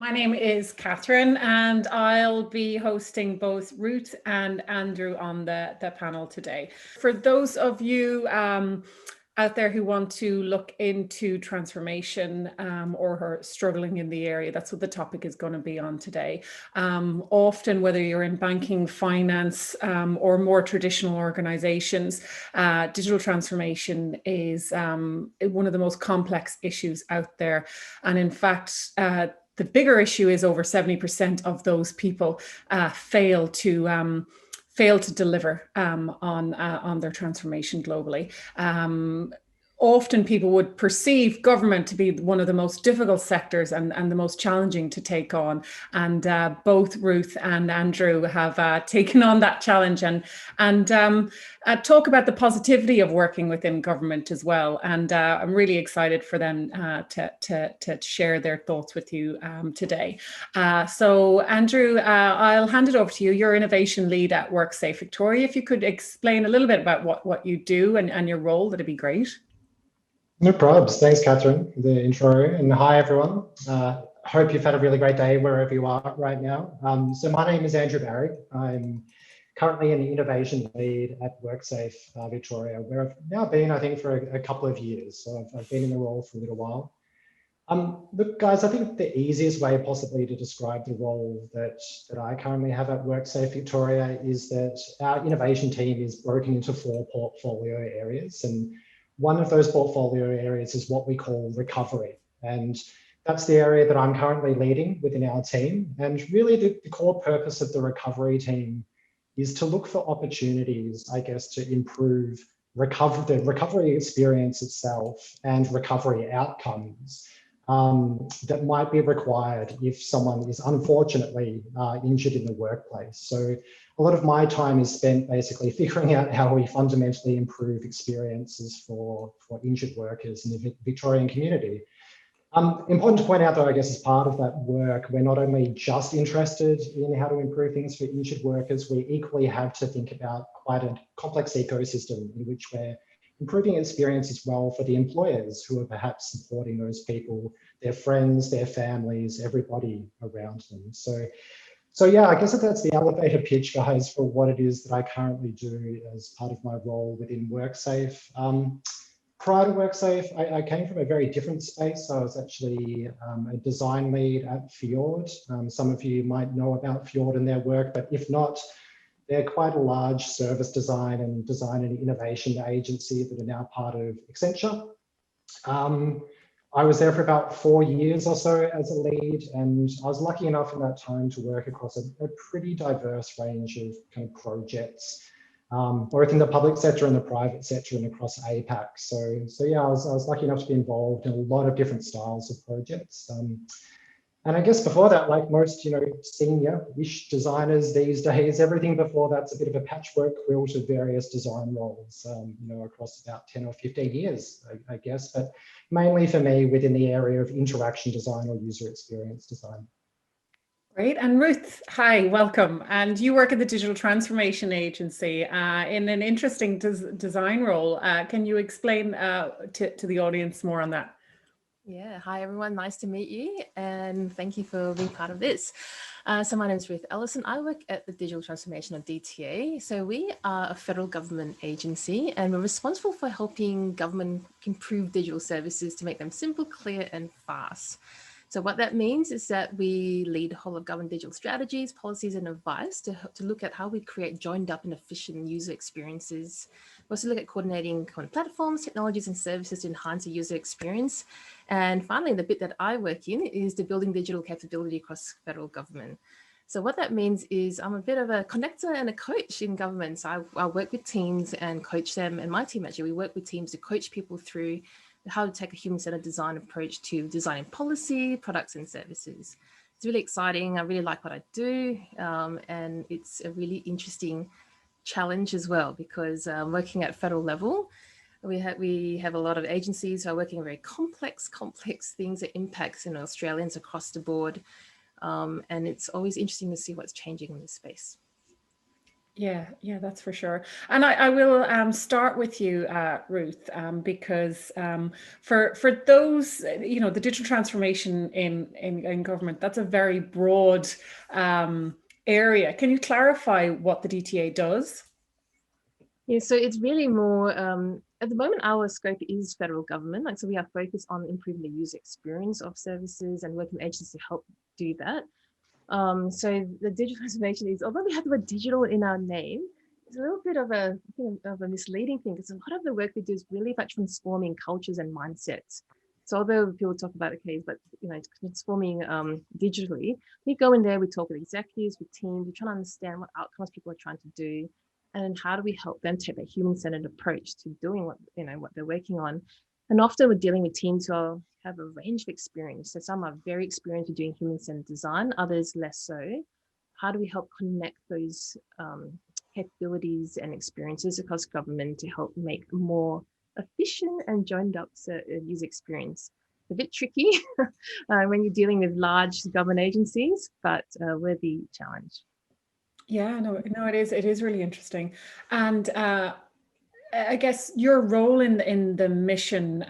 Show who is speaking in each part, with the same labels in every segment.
Speaker 1: My name is Catherine, and I'll be hosting both Ruth and Andrew on the panel today. For those of you out there who want to look into transformation or are struggling in the area, that's what the topic is going to be on today. Often, whether you're in banking, finance, or more traditional organizations, digital transformation is one of the most complex issues out there. And in fact, the bigger issue is over 70% of those people fail to deliver on their transformation globally. Often people would perceive government to be one of the most difficult sectors and the most challenging to take on. And both Ruth and Andrew have taken on that challenge and talk about the positivity of working within government as well. And I'm really excited for them to share their thoughts with you today. So Andrew, I'll hand it over to you. You're innovation lead at WorkSafe Victoria. If you could explain a little bit about what you do and your role, that'd be great.
Speaker 2: No probs. Thanks, Catherine, for the intro. And hi, everyone. Hope you've had a really great day wherever you are right now. So my name is Andrew Barry. I'm currently an innovation lead at WorkSafe Victoria, where I've now been, I think, for a couple of years. So I've been in the role for a little while. Look, guys, I think the easiest way possibly to describe the role that I currently have at WorkSafe Victoria is that our innovation team is broken into 4 portfolio areas. And one of those portfolio areas is what we call recovery. And that's the area that I'm currently leading within our team. And really the core purpose of the recovery team is to look for opportunities, I guess, to improve the recovery experience itself and recovery outcomes that might be required if someone is unfortunately injured in the workplace. So a lot of my time is spent basically figuring out how we fundamentally improve experiences for injured workers in the Victorian community. Important to point out, though, I guess, as part of that work, we're not only just interested in how to improve things for injured workers, we equally have to think about quite a complex ecosystem in which we're improving experience as well for the employers who are perhaps supporting those people, their friends, their families, everybody around them. So yeah, I guess that's the elevator pitch, guys, for what it is that I currently do as part of my role within WorkSafe. Prior to WorkSafe, I came from a very different space. I was actually a design lead at Fjord. Some of you might know about Fjord and their work, but if not, they're quite a large service design and innovation agency that are now part of Accenture. I was there for about 4 years or so as a lead, and I was lucky enough in that time to work across a pretty diverse range of kind of projects, both in the public sector and the private sector and across APAC. So yeah, I was lucky enough to be involved in a lot of different styles of projects. And I guess before that, like most, senior-ish designers these days, everything before that's a bit of a patchwork quilt of various design roles, across about 10 or 15 years, I guess, but mainly for me within the area of interaction design or user experience design.
Speaker 1: Great. And Ruth, hi, welcome. And you work at the Digital Transformation Agency in an interesting design role. Can you explain to the audience more on that?
Speaker 3: Yeah, hi everyone, nice to meet you and thank you for being part of this. So my name is Ruth Ellison. I work at the Digital Transformation of DTA. So we are a federal government agency and we're responsible for helping government improve digital services to make them simple, clear and fast. So what that means is that we lead whole of government digital strategies, policies and advice to look at how we create joined up and efficient user experiences. We also look at coordinating common platforms, technologies and services to enhance the user experience. And finally, the bit that I work in is the building digital capability across federal government. So what that means is I'm a bit of a connector and a coach in government. So I work with teams and coach them, and my team actually, we work with teams to coach people through how to take a human-centered design approach to designing policy, products and services. It's really exciting. I really like what I do. And it's a really interesting challenge as well, because working at federal level, we have a lot of agencies who are working on very complex things that impacts Australians across the board. And it's always interesting to see what's changing in this space.
Speaker 1: Yeah, that's for sure. And I will start with you, Ruth, because for those, the digital transformation in government, that's a very broad area. Can you clarify what the DTA does?
Speaker 3: Yeah, so it's really more, at the moment, our scope is federal government. Like, so we are focused on improving the user experience of services and working with agencies to help do that. So the digital transformation is, although we have the word digital in our name, it's a little bit of a misleading thing, because a lot of the work we do is really about transforming cultures and mindsets. So although people talk about but transforming digitally, we go in there, we talk with executives, with teams, we try to understand what outcomes people are trying to do, and how do we help them take that human-centered approach to doing what they're working on. And often we're dealing with teams who have a range of experience. So some are very experienced in doing human-centered design, others less so. How do we help connect those capabilities and experiences across government to help make a more efficient and joined up user experience? A bit tricky when you're dealing with large government agencies, but worthy challenge.
Speaker 1: Yeah, no, it is really interesting. And I guess your role in the mission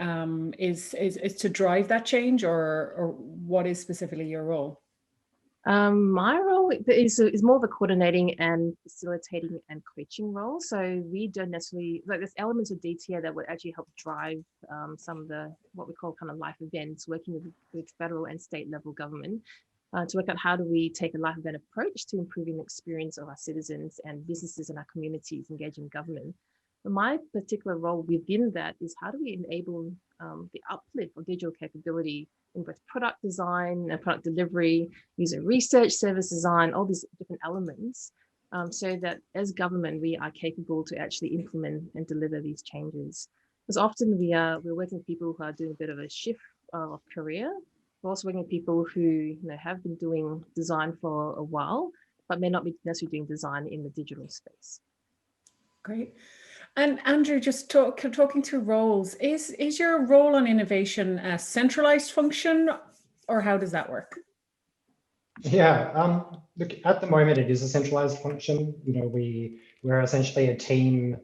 Speaker 1: is to drive that change, or what is specifically your role?
Speaker 3: My role is more of a coordinating and facilitating and coaching role. So we don't necessarily, like, there's elements of DTA that would actually help drive some of the, what we call kind of life events, working with federal and state level government to work out how do we take a life event approach to improving the experience of our citizens and businesses and our communities engaging government. But my particular role within that is how do we enable the uplift of digital capability in both product design and product delivery, user research, service design, all these different elements, so that as government, we are capable to actually implement and deliver these changes. Because often we're working with people who are doing a bit of a shift of career. We're also working with people who have been doing design for a while, but may not be necessarily doing design in the digital space.
Speaker 1: Great. And Andrew, just talking through roles, is your role on innovation a centralized function, or how does that work?
Speaker 2: Yeah, look, at the moment it is a centralized function. We're essentially a team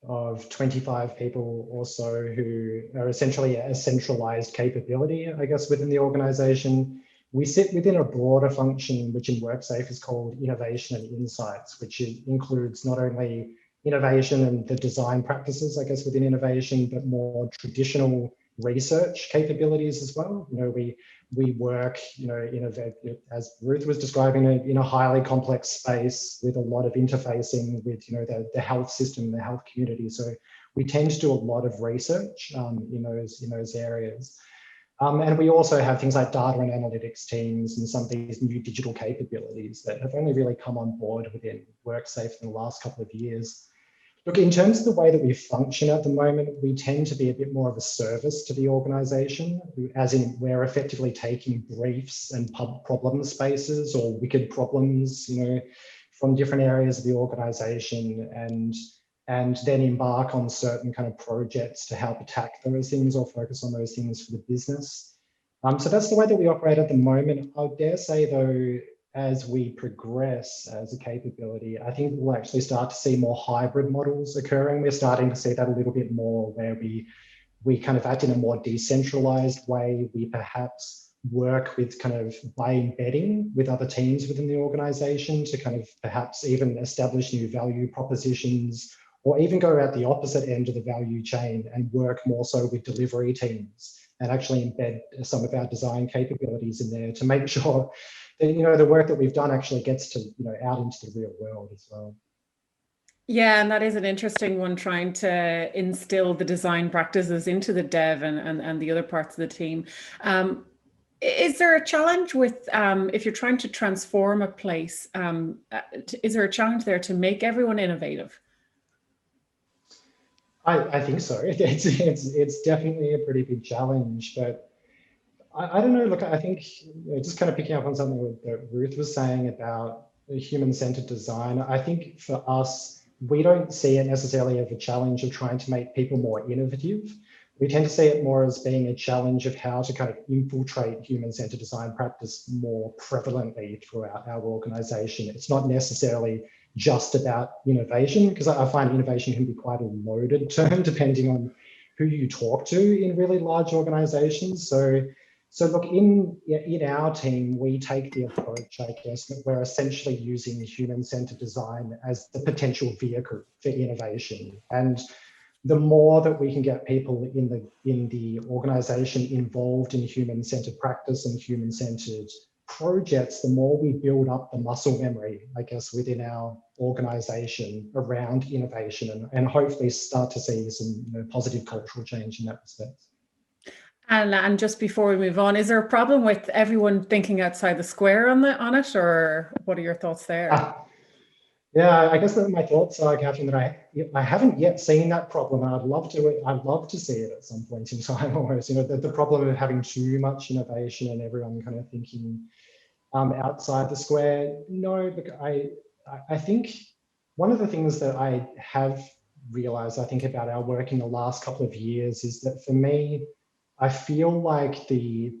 Speaker 2: of 25 people or so who are essentially a centralized capability, I guess, within the organization. We sit within a broader function, which in WorkSafe is called Innovation and Insights, which includes not only innovation and the design practices, I guess, within innovation, but more traditional research capabilities as well. We work, as Ruth was describing, in a highly complex space with a lot of interfacing with, the health system, the health community. So we tend to do a lot of research in those areas. And we also have things like data and analytics teams and some of these new digital capabilities that have only really come on board within WorkSafe in the last couple of years. Look, in terms of the way that we function at the moment, we tend to be a bit more of a service to the organisation, as in we're effectively taking briefs and problem spaces or wicked problems, from different areas of the organisation and then embark on certain kind of projects to help attack those things or focus on those things for the business. So that's the way that we operate at the moment. I dare say, though, as we progress as a capability, I think we'll actually start to see more hybrid models occurring. We're starting to see that a little bit more, where we kind of act in a more decentralized way. We perhaps work with by embedding with other teams within the organization to kind of perhaps even establish new value propositions, or even go out the opposite end of the value chain and work more so with delivery teams and actually embed some of our design capabilities in there to make sure that, the work that we've done actually gets to, out into the real world as well.
Speaker 1: Yeah, and that is an interesting one, trying to instill the design practices into the dev and the other parts of the team. Is there a challenge with, if you're trying to transform a place, is there a challenge there to make everyone innovative?
Speaker 2: I think so. It's definitely a pretty big challenge, but I don't know. Look, I think just kind of picking up on something that Ruth was saying about human-centered design, I think for us, we don't see it necessarily as a challenge of trying to make people more innovative. we tend to see it more as being a challenge of how to kind of infiltrate human-centered design practice more prevalently throughout our organization. It's not necessarily just about innovation, because I find innovation can be quite a loaded term depending on who you talk to in really large organizations. So look, in our team, we take the approach, I guess, that we're essentially using human-centered design as the potential vehicle for innovation. And the more that we can get people in the organization involved in human-centered practice and human-centered projects, the more we build up the muscle memory, I guess, within our organization around innovation, and hopefully start to see some positive cultural change in that respect.
Speaker 1: And just before we move on, is there a problem with everyone thinking outside the square on it, or what are your thoughts there?
Speaker 2: Yeah, I guess that my thoughts are, Catherine, that I haven't yet seen that problem, and I'd love to see it at some point in time. Almost, the problem of having too much innovation and everyone kind of thinking outside the square. No, look, I think one of the things that I have realized, I think, about our work in the last couple of years is that for me, I feel like the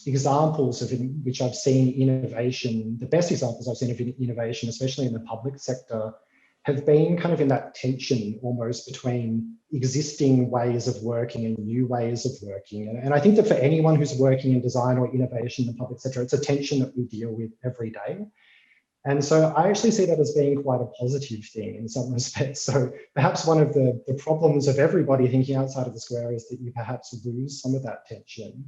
Speaker 2: examples of in which I've seen innovation, the best examples I've seen of innovation, especially in the public sector, have been kind of in that tension almost between existing ways of working and new ways of working. And I think that for anyone who's working in design or innovation in the public sector, it's a tension that we deal with every day. And so I actually see that as being quite a positive thing in some respects. So perhaps one of the problems of everybody thinking outside of the square is that you perhaps lose some of that tension.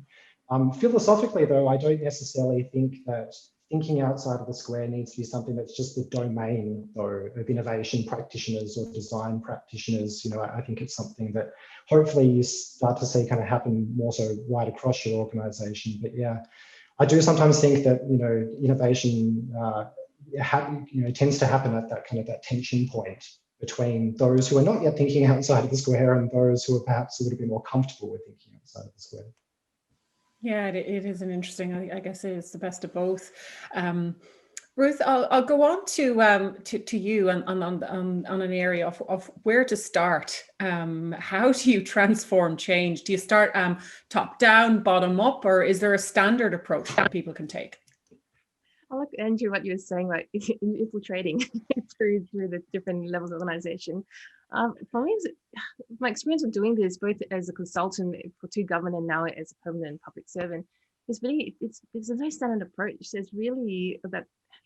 Speaker 2: Philosophically, though, I don't necessarily think that thinking outside of the square needs to be something that's just the domain, though, of innovation practitioners or design practitioners. I think it's something that hopefully you start to see kind of happen more so right across your organization. But yeah, I do sometimes think that, innovation tends to happen at that tension point between those who are not yet thinking outside of the square and those who are perhaps a little bit more comfortable with thinking outside of the square.
Speaker 1: Yeah, it is an interesting, I guess it is the best of both. Ruth, I'll go on to you on an area of where to start. How do you transform change? Do you start top down, bottom up, or is there a standard approach that people can take?
Speaker 3: I like, Andrew, what you were saying, like infiltrating through the different levels of organization. For me, my experience of doing this, both as a consultant for two government and now as a permanent public servant, is really, it's a very standard approach. So it's really about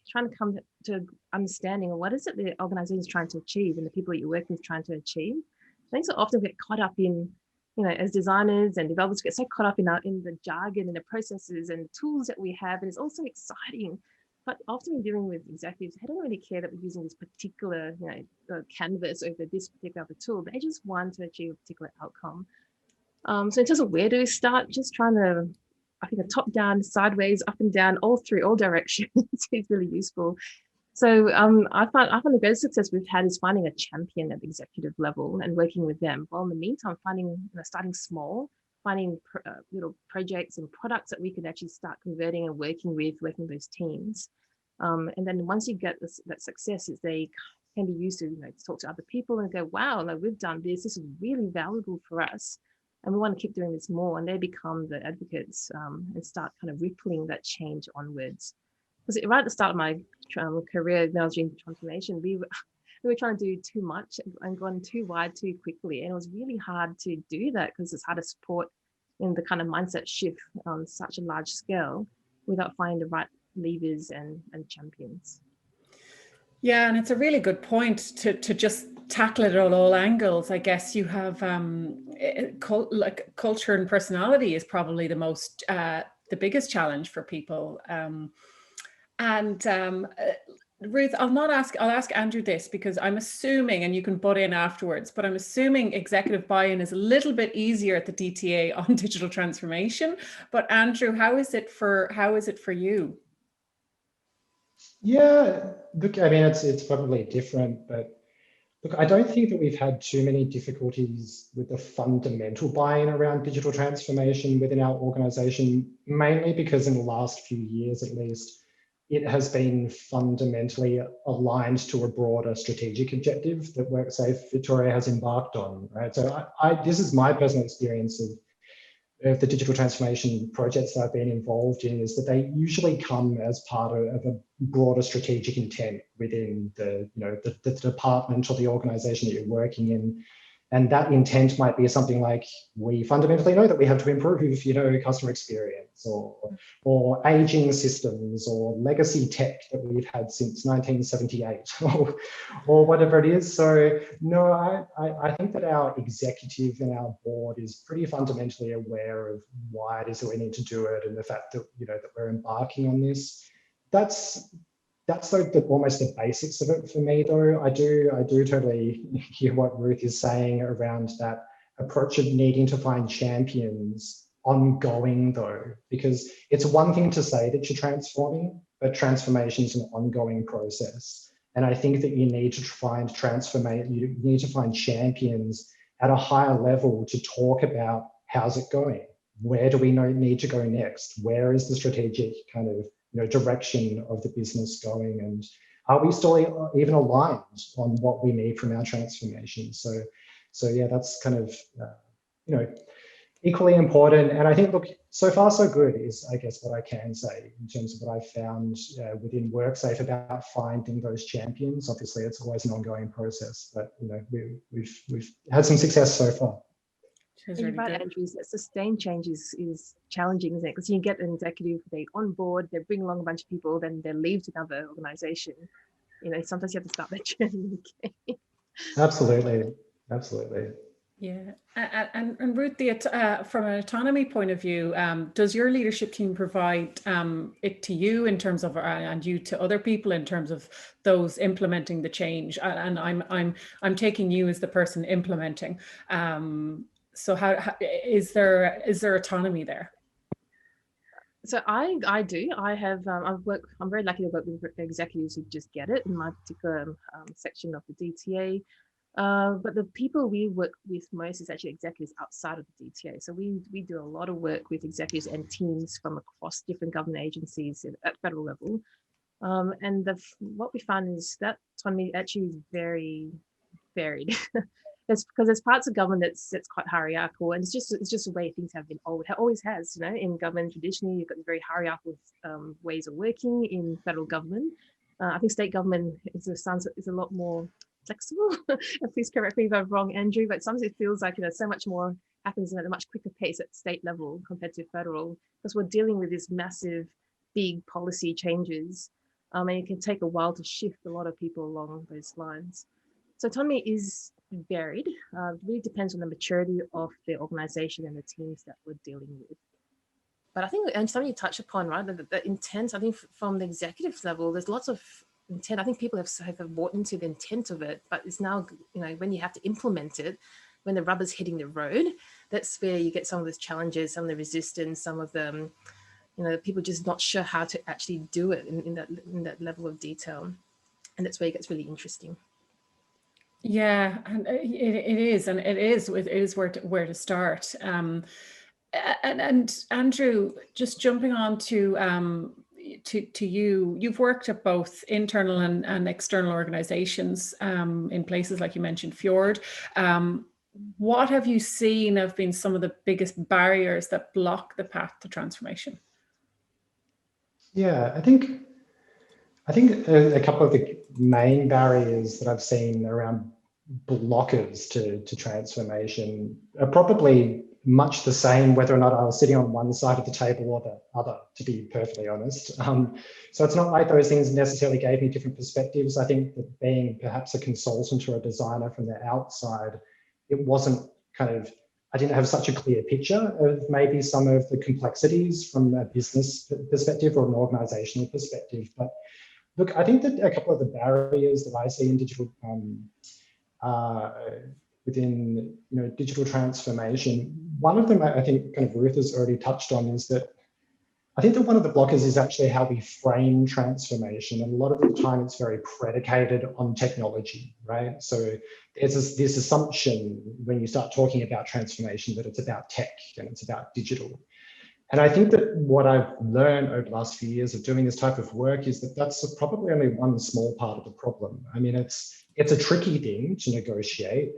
Speaker 3: trying to come to understanding of what is it the organization is trying to achieve and the people that you're working with trying to achieve. I think so often we get caught up in, as designers and developers get so caught up in the jargon and the processes and the tools that we have, and it's also exciting. But often in dealing with executives, they don't really care that we're using this particular canvas over this particular other tool. They just want to achieve a particular outcome. So in terms of where do we start, just trying to, I think, a top down, sideways, up and down, all directions is really useful. So I find the greatest success we've had is finding a champion at the executive level and working with them. While in the meantime, starting small, finding little projects and products that we could actually start converting and working with those teams. And then once you get that success, they can be used to talk to other people and go, wow, we've done this. This is really valuable for us. And we want to keep doing this more. And they become the advocates and start kind of rippling that change onwards. Because right at the start of my career, when I was doing transformation, we were trying to do too much and gone too wide too quickly. And it was really hard to do that because it's hard to support in the kind of mindset shift on such a large scale without finding the right levers and champions.
Speaker 1: Yeah, and it's a really good point to just tackle it at all angles. I guess you have culture and personality is probably the biggest challenge for people. Ruth, I'll ask Andrew this because I'm assuming, and you can butt in afterwards, but I'm assuming executive buy-in is a little bit easier at the DTA on digital transformation. But Andrew, how is it for you?
Speaker 2: Yeah, look, I mean, it's probably different, but look, I don't think that we've had too many difficulties with the fundamental buy-in around digital transformation within our organization, mainly because in the last few years, at least, it has been fundamentally aligned to a broader strategic objective that WorkSafe Victoria has embarked on, right? So this is my personal experience of the digital transformation projects that I've been involved in, is that they usually come as part of a broader strategic intent within the department or the organization that you're working in. And that intent might be something like, we fundamentally know that we have to improve, customer experience, or aging systems, or legacy tech that we've had since 1978, or whatever it is. So no, I think that our executive and our board is pretty fundamentally aware of why it is that we need to do it, and the fact that that we're embarking on this. That's like almost the basics of it for me, though. I do totally hear what Ruth is saying around that approach of needing to find champions ongoing, though, because it's one thing to say that you're transforming, but transformation is an ongoing process. And I think that you need to find you need to find champions at a higher level to talk about how's it going? Where do we need to go next? Where is the strategic kind of direction of the business going, and are we still even aligned on what we need from our transformation? So yeah, that's kind of equally important. And I think, look, so far so good is, I guess, what I can say in terms of what I found within WorkSafe about finding those champions. Obviously, it's always an ongoing process, but we've had some success so far.
Speaker 3: You're right, Andrew, that sustained change is challenging, isn't it? Because you get an executive, they on board, they bring along a bunch of people, then they leave to another organization. Sometimes you have to start that journey again.
Speaker 2: Absolutely.
Speaker 1: Yeah, and Ruth, from an autonomy point of view, does your leadership team provide it to you in terms of, and you to other people in terms of those implementing the change? And I'm taking you as the person implementing. So how is there autonomy there?
Speaker 3: So I do. I have. I'm very lucky to work with executives who just get it in my particular section of the DTA. But the people we work with most is actually executives outside of the DTA. So we do a lot of work with executives and teams from across different government agencies at federal level. And what we found is that autonomy actually is very varied. It's because there's parts of government that's quite hierarchical, and it's just the way things have been. It always has, in government traditionally, you've got very hierarchical ways of working in federal government. I think state government is a lot more flexible. And please correct me if I'm wrong, Andrew, but sometimes it feels like so much more happens at a much quicker pace at state level compared to federal, because we're dealing with these massive, big policy changes, and it can take a while to shift a lot of people along those lines. So autonomy is varied. It really depends on the maturity of the organization and the teams that we're dealing with. But I think, and something you touched upon, right, the intent, I think from the executive level, there's lots of intent. I think people have bought into the intent of it, but it's now, when you have to implement it, when the rubber's hitting the road, that's where you get some of those challenges, some of the resistance, some of the, people just not sure how to actually do it in that level of detail. And that's where it gets really interesting.
Speaker 1: Yeah, and it is where to start. And Andrew, just jumping on to you, you've worked at both internal and external organizations in places like you mentioned Fjord. What have you seen have been some of the biggest barriers that block the path to transformation?
Speaker 2: Yeah, I think a couple of the main barriers that I've seen around blockers to transformation are probably much the same, whether or not I was sitting on one side of the table or the other, to be perfectly honest. So it's not like those things necessarily gave me different perspectives. I think that being perhaps a consultant or a designer from the outside, it wasn't I didn't have such a clear picture of maybe some of the complexities from a business perspective or an organizational perspective. But look, I think that a couple of the barriers that I see in digital within digital transformation, one of them I think kind of Ruth has already touched on is that I think that one of the blockers is actually how we frame transformation. And a lot of the time it's very predicated on technology, right? So there's this assumption when you start talking about transformation that it's about tech and it's about digital. And I think that what I've learned over the last few years of doing this type of work is that that's probably only one small part of the problem. I mean, it's a tricky thing to negotiate,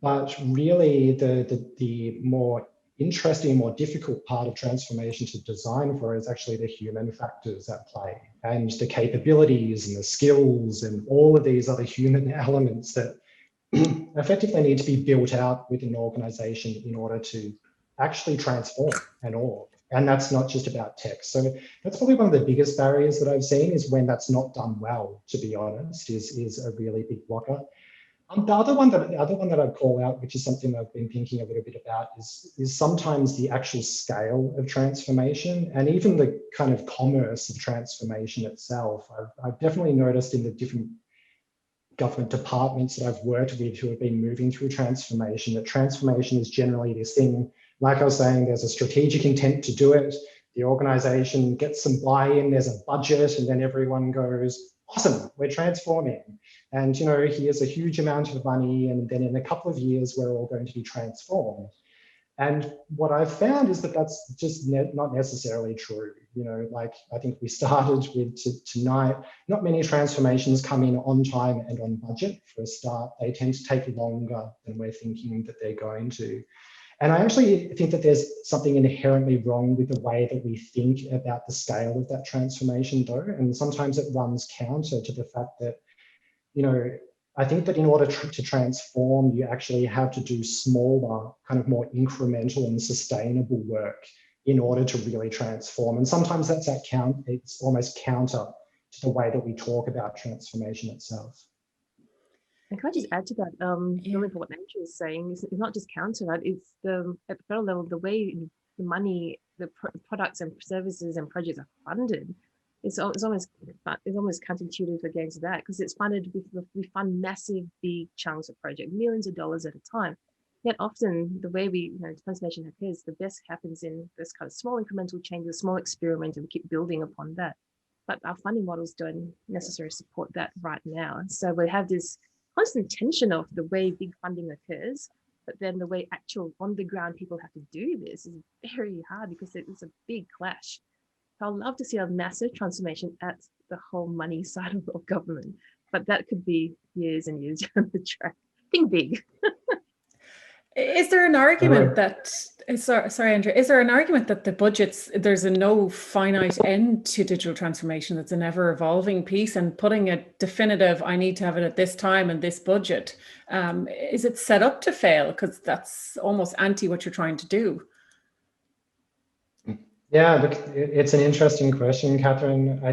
Speaker 2: but really the more interesting, more difficult part of transformation to design for is actually the human factors at play and the capabilities and the skills and all of these other human elements that effectively need to be built out within an organization in order to actually transform an org. And that's not just about text. So that's probably one of the biggest barriers that I've seen, is when that's not done well, to be honest, is a really big blocker. The other one that I'd call out, which is something I've been thinking a little bit about, is sometimes the actual scale of transformation and even the kind of commerce of transformation itself. I've definitely noticed in the different government departments that I've worked with who have been moving through transformation, that transformation is generally this thing, like I was saying, there's a strategic intent to do it. The organization gets some buy-in, there's a budget, and then everyone goes, awesome, we're transforming. And, you know, here's a huge amount of money, and then in a couple of years, we're all going to be transformed. And what I've found is that that's just not necessarily true. You know, like I think we started with tonight, not many transformations come in on time and on budget for a start. They tend to take longer than we're thinking that they're going to. And I actually think that there's something inherently wrong with the way that we think about the scale of that transformation though. And sometimes it runs counter to the fact that, you know, I think that in order to transform, you actually have to do smaller, kind of more incremental and sustainable work in order to really transform. And sometimes that's it's almost counter to the way that we talk about transformation itself.
Speaker 3: And can I just add to that, building on what Andrew is saying, it's not just counter, right? It's at the federal level, the way the money, the products and services and projects are funded, it's almost counterintuitive against that, because it's funded we fund massive big chunks of project, millions of dollars at a time. Yet often the way transformation occurs, the best happens in this kind of small incremental changes, small experiment, and we keep building upon that. But our funding models don't necessarily support that right now. And so we have this constant tension of the way big funding occurs, but then the way actual on the ground people have to do this is very hard, because it's a big clash. So I'd love to see a massive transformation at the whole money side of government, but that could be years and years down the track. Think big.
Speaker 1: Is there an argument that, sorry, Andrew, is there an argument that the budgets, there's no finite end to digital transformation, that's an ever evolving piece, and putting a definitive, I need to have it at this time and this budget, is it set up to fail? Because that's almost anti what you're trying to do.
Speaker 2: Yeah, look, it's an interesting question, Catherine. I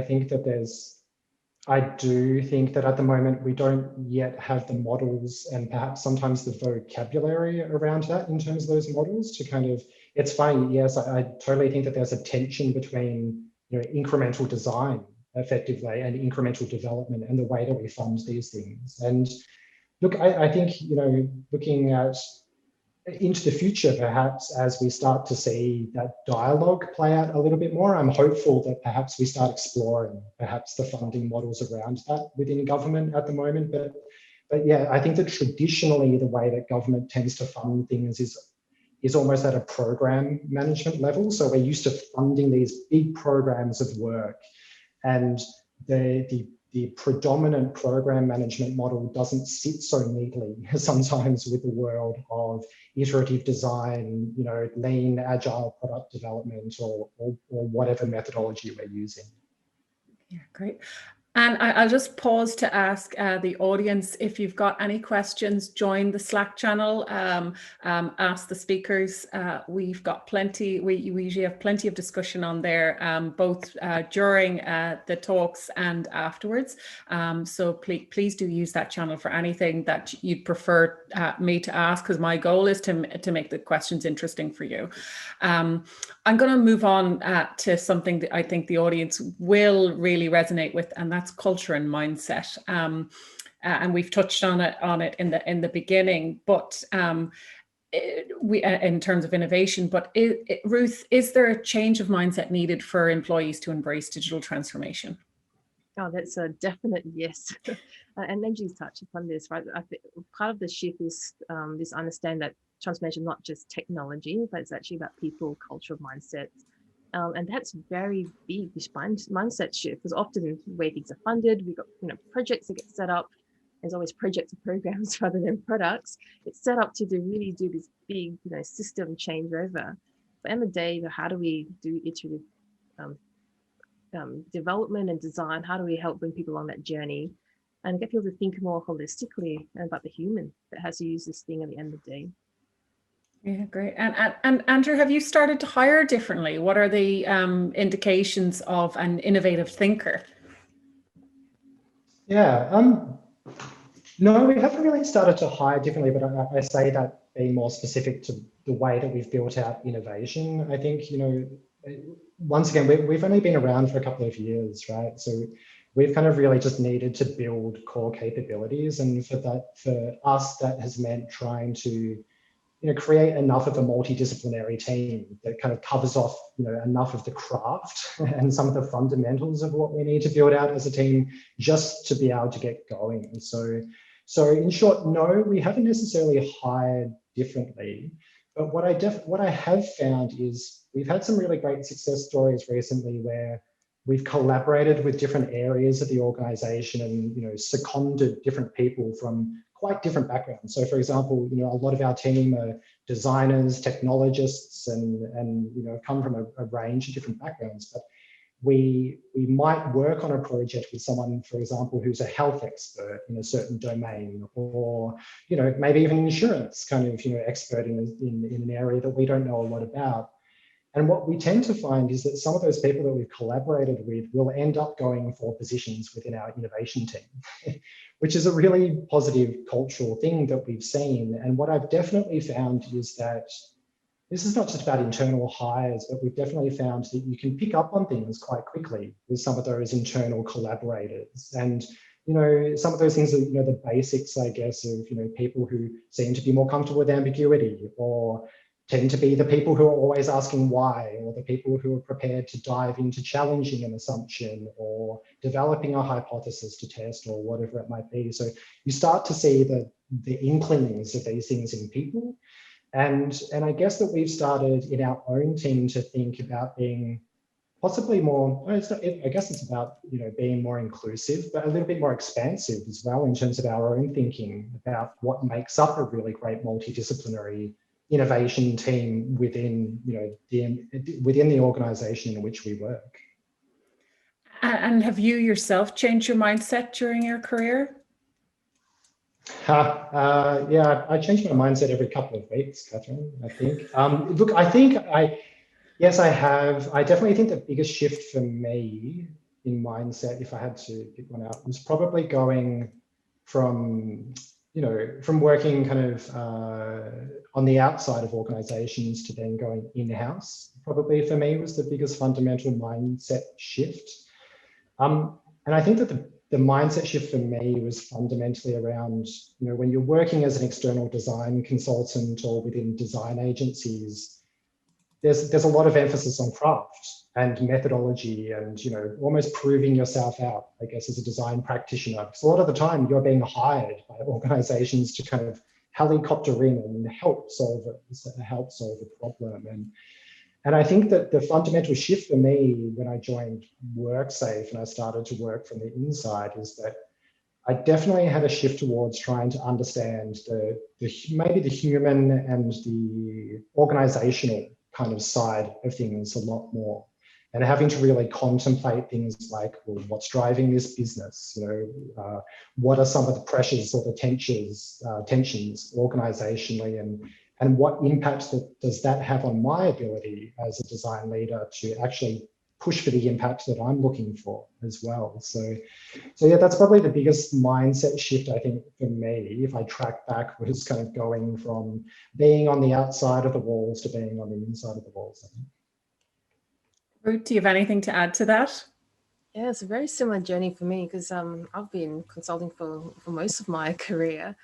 Speaker 2: do think that at the moment we don't yet have the models and perhaps sometimes the vocabulary around that in terms of those models to kind of, it's funny, yes, I totally think that there's a tension between, you know, incremental design effectively and incremental development and the way that we fund these things. And look, I think, you know, looking at into the future, perhaps as we start to see that dialogue play out a little bit more, I'm hopeful that perhaps we start exploring perhaps the funding models around that within government at the moment. But yeah, I think that traditionally the way that government tends to fund things is almost at a program management level. So we're used to funding these big programs of work, and the predominant program management model doesn't sit so neatly sometimes with the world of iterative design, you know, lean, agile product development, or whatever methodology we're using.
Speaker 1: Yeah, great. And I'll just pause to ask the audience, if you've got any questions, join the Slack channel, ask the speakers. We've got plenty, we usually have plenty of discussion on there, both during the talks and afterwards. So please do use that channel for anything that you'd prefer me to ask, because my goal is to make the questions interesting for you. I'm going to move on to something that I think the audience will really resonate with, and that's culture and mindset. And we've touched on it in the beginning, but in terms of innovation. But Ruth, is there a change of mindset needed for employees to embrace digital transformation?
Speaker 3: Oh, that's a definite yes. And Angie's touched upon this, right? I think part of the shift is this understanding that transformation, not just technology, but it's actually about people, cultural mindsets. And that's very big, this mindset shift, because often the way things are funded, we've got projects that get set up. There's always projects or programs rather than products. It's set up to really do this big system changeover. But at the end of the day, how do we do iterative development and design? How do we help bring people on that journey and get people to think more holistically about the human that has to use this thing at the end of the day?
Speaker 1: Yeah, great. And Andrew, have you started to hire differently? What are the indications of an innovative thinker?
Speaker 2: Yeah, no, we haven't really started to hire differently, but I say that being more specific to the way that we've built out innovation. I think, once again, we've only been around for a couple of years, right? So we've kind of really just needed to build core capabilities. And for us, that has meant trying to create enough of a multidisciplinary team that kind of covers off, enough of the craft and some of the fundamentals of what we need to build out as a team just to be able to get going. And so in short, no, we haven't necessarily hired differently. But what I have found is we've had some really great success stories recently where we've collaborated with different areas of the organization and seconded different people from quite different backgrounds. So for example, a lot of our team are designers, technologists, and come from a range of different backgrounds. But we might work on a project with someone, for example, who's a health expert in a certain domain, or maybe even insurance kind of expert in an area that we don't know a lot about. And what we tend to find is that some of those people that we've collaborated with will end up going for positions within our innovation team, which is a really positive cultural thing that we've seen. And what I've definitely found is that this is not just about internal hires, but we've definitely found that you can pick up on things quite quickly with some of those internal collaborators. And some of those things are the basics, I guess, of people who seem to be more comfortable with ambiguity, or tend to be the people who are always asking why, or the people who are prepared to dive into challenging an assumption or developing a hypothesis to test, or whatever it might be. So you start to see the inklings of these things in people. And I guess that we've started in our own team to think about being possibly more, I guess it's about being more inclusive, but a little bit more expansive as well in terms of our own thinking about what makes up a really great multidisciplinary innovation team within within the organization in which we work.
Speaker 1: And have you yourself changed your mindset during your career?
Speaker 2: Yeah, I change my mindset every couple of weeks, Catherine, I think. Look, yes, I have. I definitely think the biggest shift for me in mindset, if I had to pick one out, was probably going from working kind of on the outside of organizations to then going in-house. Probably for me was the biggest fundamental mindset shift. And I think that the mindset shift for me was fundamentally around, when you're working as an external design consultant or within design agencies, there's a lot of emphasis on craft and methodology and, almost proving yourself out, I guess, as a design practitioner. Because a lot of the time you're being hired by organizations to kind of helicopter in and help solve a problem. And I think that the fundamental shift for me when I joined WorkSafe and I started to work from the inside is that I definitely had a shift towards trying to understand maybe the human and the organizational kind of side of things a lot more, and having to really contemplate things like, well, what's driving this business? What are some of the pressures or the tensions organizationally, and what impact does that have on my ability as a design leader to actually push for the impact that I'm looking for as well. So yeah, that's probably the biggest mindset shift, I think, for me, if I track back, was kind of going from being on the outside of the walls to being on the inside of the walls, I think.
Speaker 1: Ruth, do you have anything to add to that?
Speaker 3: Yeah, it's a very similar journey for me, because I've been consulting for most of my career.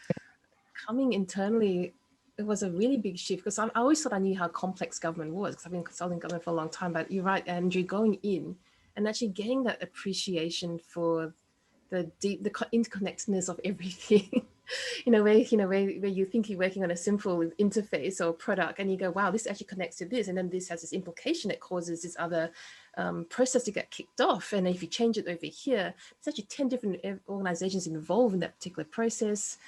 Speaker 3: Coming internally, it was a really big shift, because I always thought I knew how complex government was, because I've been consulting government for a long time. But you're right, Andrew, going in and actually getting that appreciation for the interconnectedness of everything where you think you're working on a simple interface or product, and you go, wow, this actually connects to this, and then this has this implication that causes this other process to get kicked off. And if you change it over here, there's actually 10 different organizations involved in that particular process.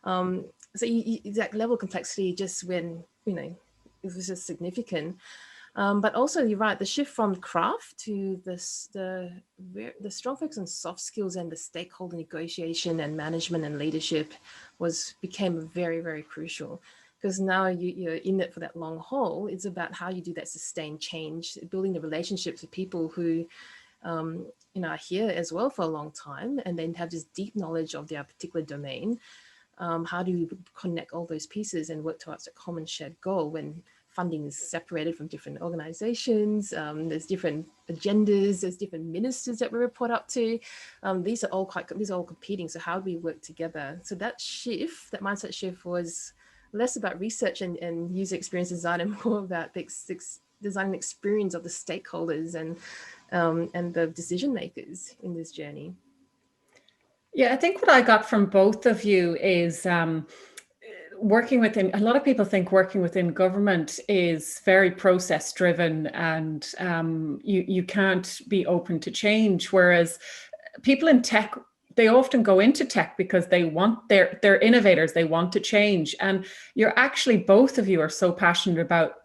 Speaker 3: So that level of complexity just when, it was just significant. But also, you're right, the shift from craft to the strong focus on soft skills and the stakeholder negotiation and management and leadership became very, very crucial, because now you're in it for that long haul. It's about how you do that sustained change, building the relationships with people who are here as well for a long time, and then have this deep knowledge of their particular domain. How do you connect all those pieces and work towards a common shared goal when funding is separated from different organizations? There's different agendas, there's different ministers that we report up to. These are all competing. So how do we work together? So that mindset shift was less about research and user experience design, and more about the design and experience of the stakeholders and the decision makers in this journey.
Speaker 1: Yeah, I think what I got from both of you is working within, a lot of people think working within government is very process driven, and you can't be open to change. Whereas people in tech, they often go into tech because they're innovators, they want to change. And you're actually, both of you are so passionate about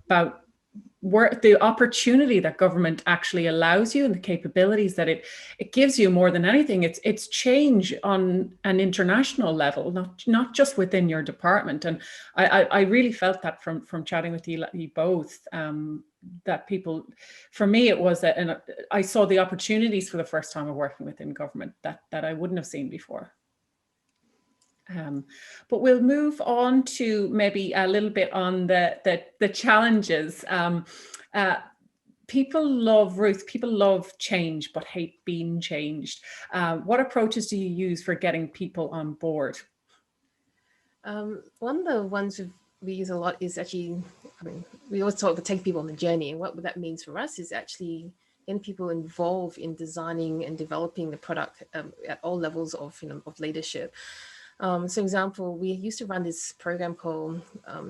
Speaker 1: the opportunity that government actually allows you and the capabilities that it gives you. More than anything, it's change on an international level, not just within your department. And I really felt that from chatting with you both, that people, for me, it was that, and I saw the opportunities for the first time of working within government that I wouldn't have seen before. But we'll move on to maybe a little bit on the challenges. People love change, but hate being changed. What approaches do you use for getting people on board?
Speaker 3: One of the ones we use a lot is actually, we always talk about taking people on the journey. And what that means for us is actually getting people involved in designing and developing the product at all levels of leadership. So example, we used to run this program called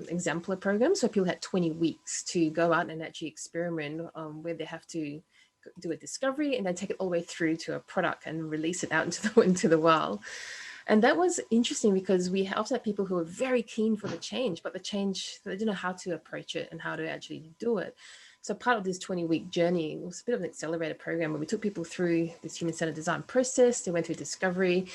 Speaker 3: Exemplar program. So people had 20 weeks to go out and actually experiment, where they have to do a discovery and then take it all the way through to a product and release it out into the wild. And that was interesting because we often had people who were very keen for the change, but the change, they didn't know how to approach it and how to actually do it. So part of this 20-week journey was a bit of an accelerated program where we took people through this human-centered design process. They went through discovery.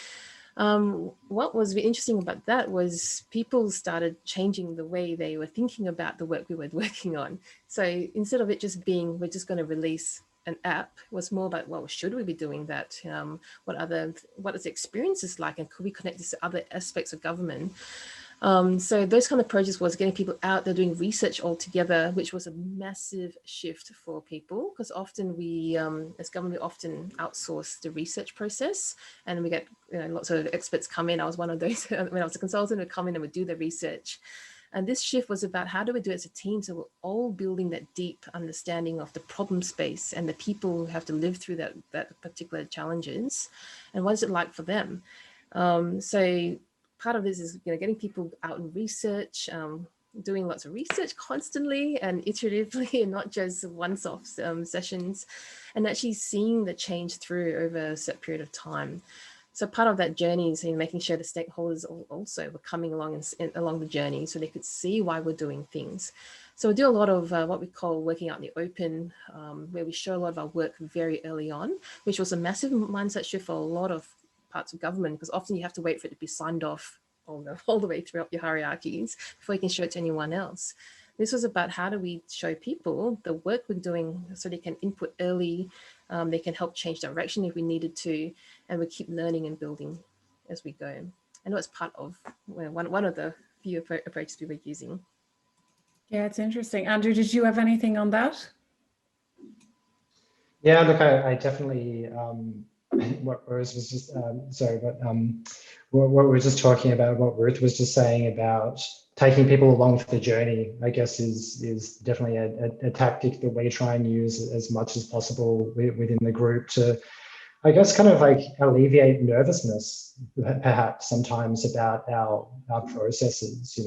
Speaker 3: What was interesting about that was people started changing the way they were thinking about the work we were working on. So instead of it just being, we're just going to release an app, it was more about, well, should we be doing that? What is the experiences like? And could we connect this to other aspects of government? So those kind of projects was getting people out there doing research all together, which was a massive shift for people, because often we, as government, we often outsource the research process, and we get lots of experts come in. I was one of those when I was a consultant, would come in and would do the research. And this shift was about how do we do it as a team, so we're all building that deep understanding of the problem space and the people who have to live through that particular challenges, and what is it like for them. So part of this is getting people out in research, doing lots of research constantly and iteratively, and not just once-off sessions, and actually seeing the change through over a set period of time. So part of that journey is making sure the stakeholders also were coming along along the journey, so they could see why we're doing things. So we do a lot of what we call working out in the open, where we show a lot of our work very early on, which was a massive mindset shift for a lot of parts of government, because often you have to wait for it to be signed off all the way throughout your hierarchies before you can show it to anyone else. This was about how do we show people the work we're doing so they can input early, they can help change direction if we needed to, and we keep learning and building as we go. And it was part of one of the few approaches we were using.
Speaker 1: Yeah, it's interesting. Andrew, did you have anything on that?
Speaker 2: Yeah, look, I definitely, what Rose was just, what we were just talking about, what Ruth was just saying about taking people along for the journey, I guess is definitely a tactic that we try and use as much as possible within the group to I guess kind of like alleviate nervousness perhaps sometimes about our processes.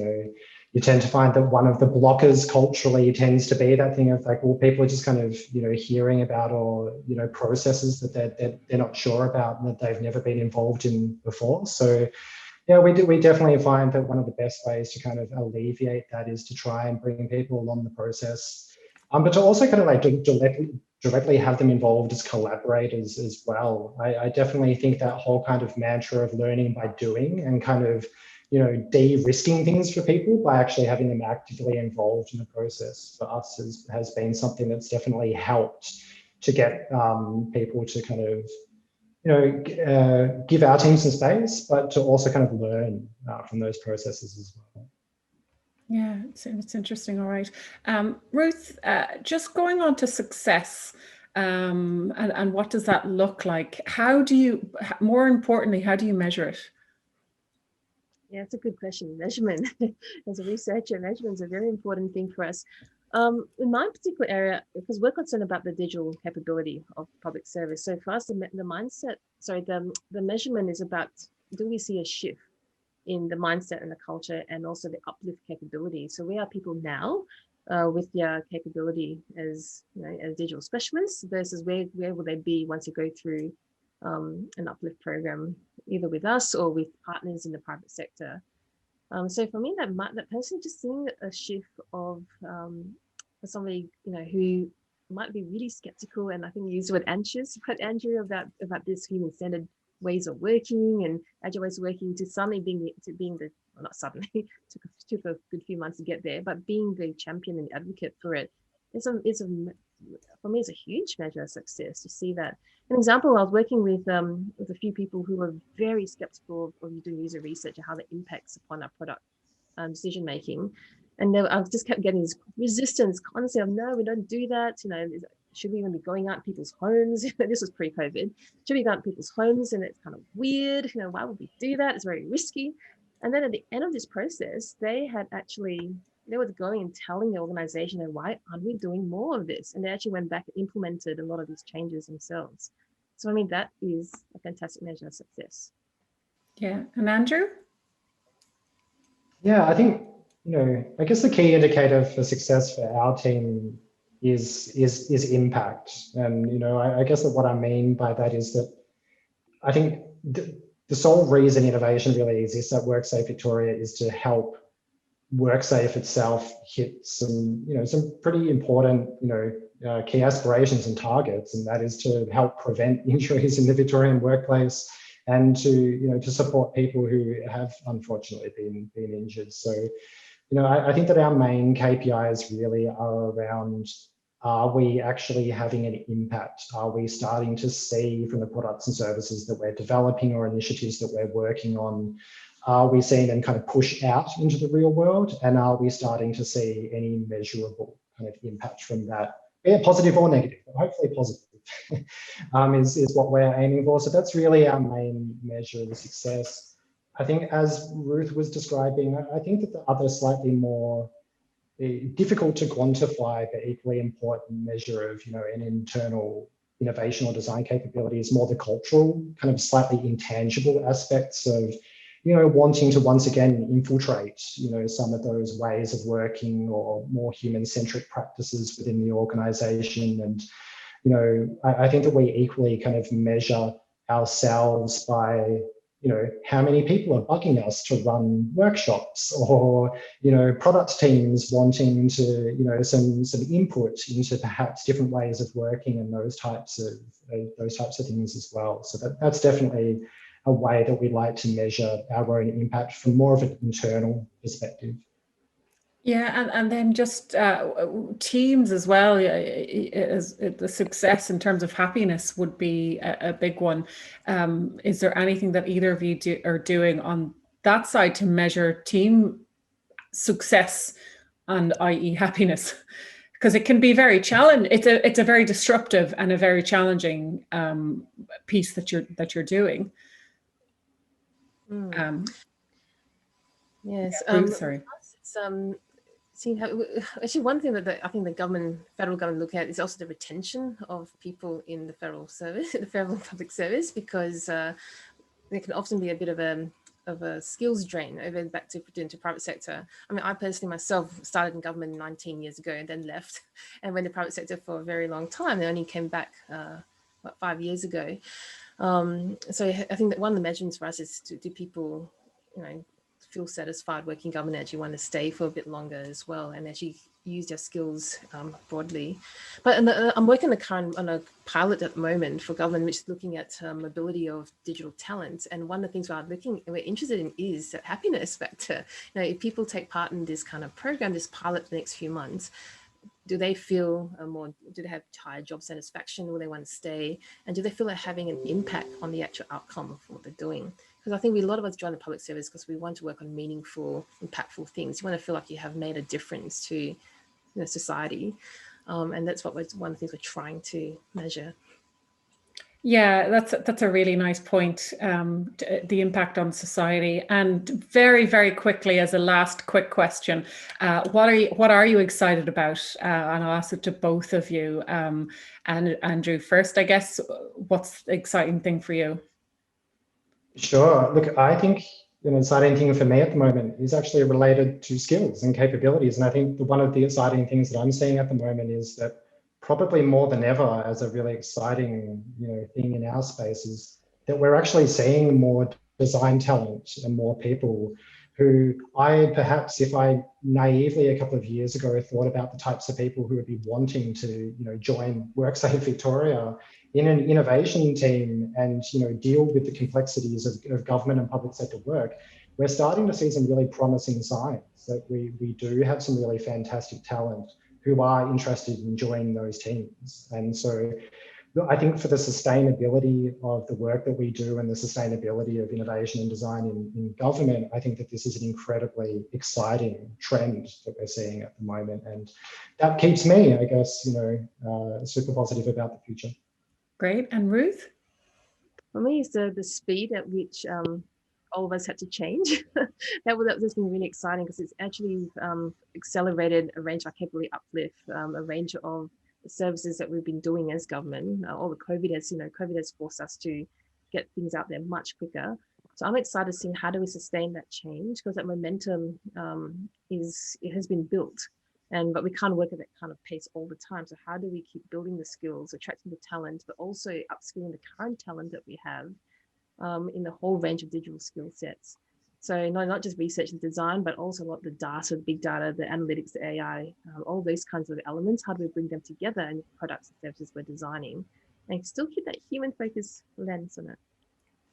Speaker 2: You tend to find that one of the blockers culturally tends to be that thing of like, well, people are just kind of, hearing about or, processes that they're not sure about and that they've never been involved in before. So yeah, we definitely find that one of the best ways to kind of alleviate that is to try and bring people along the process, but to also kind of like directly have them involved as collaborators as well. I definitely think that whole kind of mantra of learning by doing and kind of, de-risking things for people by actually having them actively involved in the process for us has been something that's definitely helped to get people to kind of, give our team some space, but to also kind of learn from those processes as well.
Speaker 1: Yeah, it's interesting. All right. Ruth, just going on to success, and what does that look like? More importantly, how do you measure it?
Speaker 3: Yeah, it's a good question. Measurement. As a researcher, measurement is a very important thing for us. In my particular area, because we're concerned about the digital capability of public service. So for us, the mindset, the measurement is about, do we see a shift in the mindset and the culture and also the uplift capability? So we are people now with their capability as, as digital specialists versus where will they be once they go through an uplift program, either with us or with partners in the private sector. So for me, that person just seeing a shift of for somebody who might be really skeptical, and I think you used the word anxious, but Andrew, about this human-centered ways of working and agile ways of working, to suddenly being the well, not suddenly took a good few months to get there, but being the champion and advocate for it for me, it's a huge measure of success to see that. An example, I was working with a few people who were very skeptical of doing user research and how that impacts upon our product decision making. And I just kept getting this resistance constantly of, no, we don't do that. Should we even be going out people's homes? This was pre-COVID. Should we go out people's homes? And it's kind of weird. Why would we do that? It's very risky. And then at the end of this process, they were going and telling the organization, why aren't we doing more of this? And they actually went back and implemented a lot of these changes themselves. So, I mean, that is a fantastic measure of success.
Speaker 1: Yeah. And Andrew?
Speaker 2: Yeah, I think, I guess the key indicator for success for our team is impact. And, I guess that what I mean by that is that I think the sole reason innovation really exists at WorkSafe Victoria is to help WorkSafe itself hit some pretty important, key aspirations and targets, and that is to help prevent injuries in the Victorian workplace and to support people who have unfortunately been injured. So, I think that our main KPIs really are around, are we actually having an impact? Are we starting to see from the products and services that we're developing or initiatives that we're working on, are we seeing them kind of push out into the real world? And are we starting to see any measurable kind of impact from that, be it positive or negative, but hopefully positive is what we're aiming for. So that's really our main measure of success. I think as Ruth was describing, I think that the other slightly more difficult to quantify but equally important measure of an internal innovation or design capability is more the cultural, kind of slightly intangible aspects of wanting to once again infiltrate some of those ways of working or more human-centric practices within the organization. And I think that we equally kind of measure ourselves by how many people are bugging us to run workshops, or product teams wanting to some input into perhaps different ways of working and those types of things as well. So that's definitely a way that we like to measure our own impact from more of an internal perspective.
Speaker 1: Yeah, and then just teams as well. The success in terms of happiness would be a big one. Is there anything that either of you are doing on that side to measure team success and i.e. happiness? Because it can be very challenging. It's a very disruptive and a very challenging piece that you're doing.
Speaker 3: Yes.
Speaker 1: Ruth, sorry.
Speaker 3: See, actually, one thing that I think the federal government look at is also the retention of people in the federal service, the federal public service, because there can often be a bit of a skills drain over back into private sector. I mean, I personally myself started in government 19 years ago and then left and went to private sector for a very long time. I only came back 5 years ago. So I think that one of the measurements for us is do people, feel satisfied working government, actually want to stay for a bit longer as well, and actually use their skills broadly. But I'm working on a pilot at the moment for government, which is looking at mobility of digital talent. And one of the things we're interested in is that happiness factor. If people take part in this kind of program, this pilot for the next few months, do they feel do they have higher job satisfaction? Will they want to stay? And do they feel like having an impact on the actual outcome of what they're doing? Because I think a lot of us join the public service because we want to work on meaningful, impactful things. You want to feel like you have made a difference to society. And that's one of the things we're trying to measure.
Speaker 1: Yeah, that's a really nice point, the impact on society. And very, very quickly, as a last quick question, what are you excited about? And I'll ask it to both of you. And Andrew, first, I guess, what's the exciting thing for you?
Speaker 2: Sure. Look, I think an exciting thing for me at the moment is actually related to skills and capabilities. And I think one of the exciting things that I'm seeing at the moment is that probably more than ever, as a really exciting thing in our space, is that we're actually seeing more design talent and more people who perhaps if I naively a couple of years ago thought about the types of people who would be wanting to join WorkSafe Victoria in an innovation team and deal with the complexities of government and public sector work, we're starting to see some really promising signs that we do have some really fantastic talent who are interested in joining those teams. And so I think for the sustainability of the work that we do and the sustainability of innovation and design in government, I think that this is an incredibly exciting trend that we're seeing at the moment. And that keeps me, I guess, super positive about the future.
Speaker 1: Great. And Ruth?
Speaker 3: For me, it's the speed at which all of us had to change. That's been really exciting because it's actually accelerated a range of capability uplift, a range of services that we've been doing as government. All the COVID has forced us to get things out there much quicker. So I'm excited to see how do we sustain that change, because that momentum has been built, but we can't work at that kind of pace all the time. So how do we keep building the skills, attracting the talent, but also upskilling the current talent that we have in the whole range of digital skill sets? So not just research and design, but also a lot of the data, the big data, the analytics, the AI, all those kinds of elements. How do we bring them together in products and services we're designing and still keep that human focused lens on it?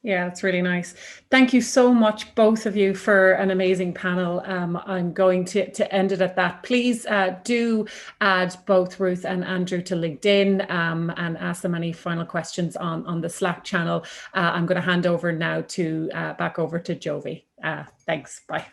Speaker 1: Yeah, that's really nice. Thank you so much, both of you, for an amazing panel. I'm going to end it at that. Please do add both Ruth and Andrew to LinkedIn and ask them any final questions on the Slack channel. I'm going to hand over now back over to Jovi. Thanks. Bye.